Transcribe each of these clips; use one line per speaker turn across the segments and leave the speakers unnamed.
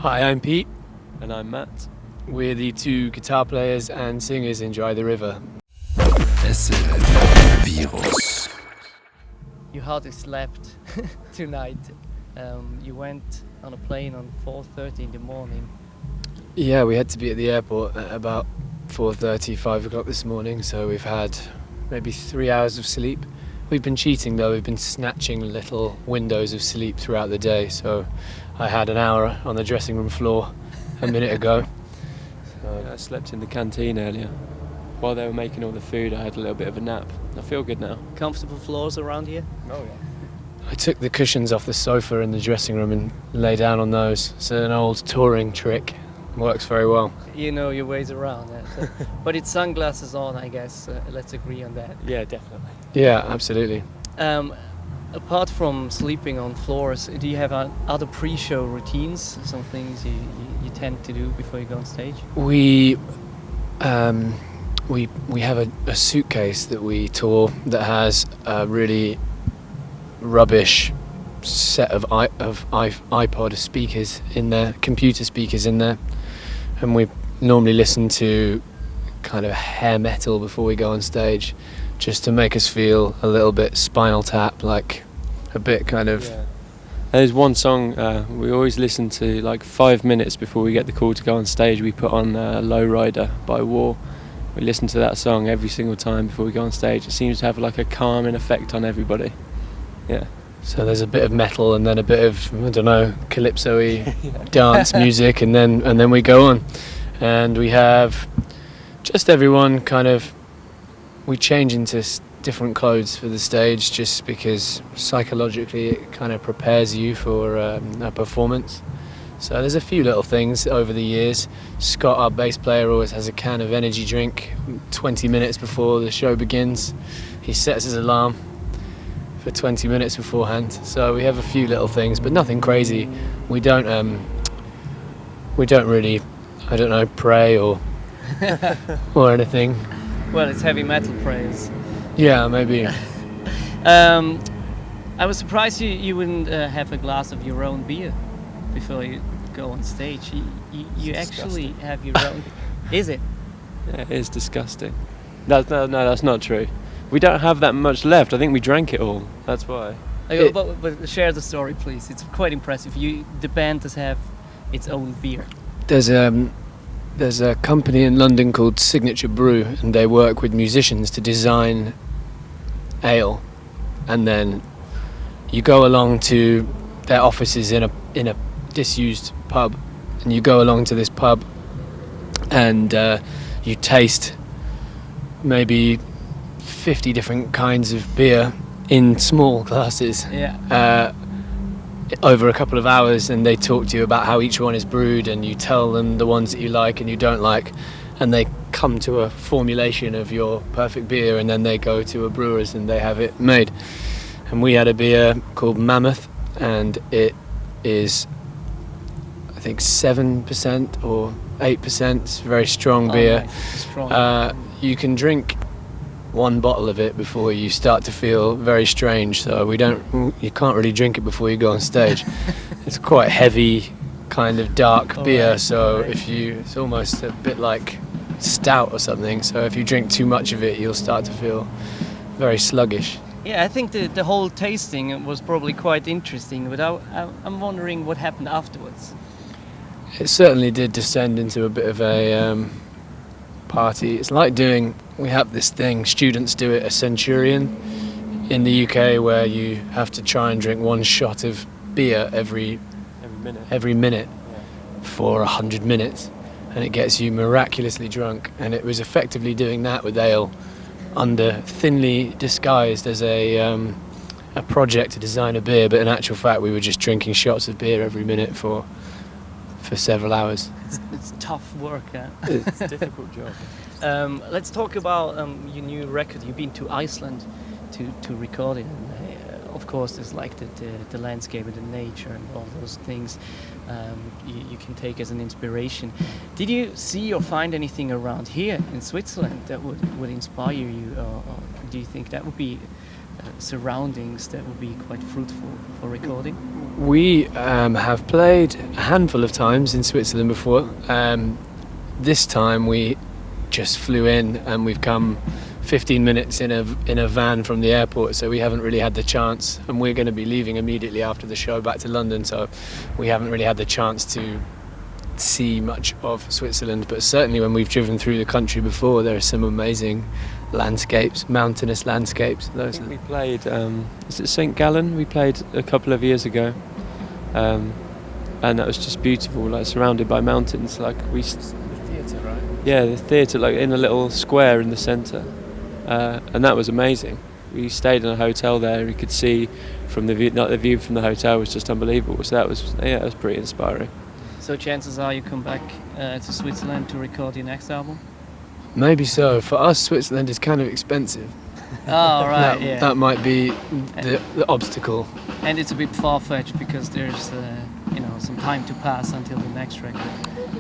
Hi, I'm Pete.
And I'm Matt.
We're the two guitar players and singers in Dry the River.
SRF Virus.
You hardly slept tonight. You went on a plane on 4:30 in the morning.
Yeah, we had to be at the airport at about 4:30, 5 o'clock this morning, so we've had maybe 3 hours of sleep. We've been cheating though, we've been snatching little windows of sleep throughout the day, so I had an hour on the dressing room floor a minute ago.
I slept in the canteen earlier. While they were making all the food, I had a little bit of a nap. I feel good now.
Comfortable floors around here?
Oh yeah.
I took the cushions off the sofa in the dressing room and lay down on those. It's an old touring trick. Works very well.
You know your ways around. So. But it's sunglasses on, I guess. Let's agree on that.
Yeah, definitely.
Yeah, absolutely.
Apart from sleeping on floors, do you have other pre-show routines? Some things you tend to do before you go on stage?
We have a suitcase that we tour that has a really rubbish set of iPod speakers in there, computer speakers in there, and we normally listen to kind of hair metal before we go on stage, just to make us feel a little bit Spinal Tap, like a bit kind of.
Yeah. There's one song we always listen to, like 5 minutes before we get the call to go on stage. We put on Lowrider by War. We listen to that song every single time before we go on stage. It seems to have like a calming effect on everybody. Yeah.
So there's a bit of metal and then a bit of, I don't know, calypso-y dance music, and then we go on. And we have just everyone kind of, we change into different clothes for the stage just because psychologically it kind of prepares you for a performance. So there's a few little things over the years. Scott, our bass player, always has a can of energy drink 20 minutes before the show begins. He sets his alarm for 20 minutes beforehand. So we have a few little things, but nothing crazy. We don't really, I don't know, pray or or anything.
Well, it's heavy metal praise.
Yeah, maybe.
I was surprised you wouldn't have a glass of your own beer before you go on stage. You actually have your own. Is it?
Yeah, it is disgusting. No, that's not true. We don't have that much left. I think we drank it all. That's why.
But share the story, please. It's quite impressive. The band does have its own beer.
There's a company in London called Signature Brew, and they work with musicians to design ale, and then you go along to their offices in a disused pub, and you go along to this pub and you taste maybe 50 different kinds of beer in small glasses.
Yeah.
Over a couple of hours, and they talk to you about how each one is brewed, and you tell them the ones that you like and you don't like, and they come to a formulation of your perfect beer, and then they go to a brewer's and they have it made. And we had a beer called Mammoth, and it is, I think, 7% or 8%. It's a very strong beer.
Nice. Strong.
You can drink one bottle of it before you start to feel very strange, so you can't really drink it before you go on stage. It's quite heavy, kind of dark beer, so it's almost a bit like stout or something, so if you drink too much of it you'll start to feel very sluggish.
Yeah, I think the whole tasting was probably quite interesting, but I'm wondering what happened afterwards.
It certainly did descend into a bit of a party. It's like we have this thing, students do it, a centurion in the UK, where you have to try and drink one shot of beer every minute for 100 minutes, and it gets you miraculously drunk. And it was effectively doing that with ale, thinly disguised as a project to design a beer, but in actual fact we were just drinking shots of beer every minute for several hours.
It's tough work.
It's a difficult job.
Let's talk about your new record. You've been to Iceland to record it. And, of course, there's like the landscape and the nature and all those things you can take as an inspiration. Did you see or find anything around here in Switzerland that would inspire you, or do you think that would be surroundings that would be quite fruitful for recording?
We have played a handful of times in Switzerland before. This time we just flew in and we've come 15 minutes in a van from the airport, so we haven't really had the chance, and we're going to be leaving immediately after the show back to London, so we haven't really had the chance to see much of Switzerland. But certainly when we've driven through the country before, there are some amazing landscapes, mountainous landscapes.
I think we played, is it St. Gallen? We played a couple of years ago, and that was just beautiful, like surrounded by mountains. Like
The theatre, right?
yeah, the theatre, like in a little square in the centre, and that was amazing. We stayed in a hotel there. We could see from the view, the view from the hotel was just unbelievable. So that was pretty inspiring.
So chances are you come back to Switzerland to record your next album?
Maybe so. For us, Switzerland is kind of expensive.
Oh, right, yeah.
That might be the obstacle.
And it's a bit far-fetched because there's some time to pass until the next record.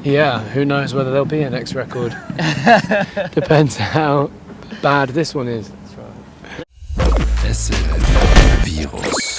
Yeah, who knows whether there'll be a next record. Depends how bad this one is.
That's right.
SRF Virus.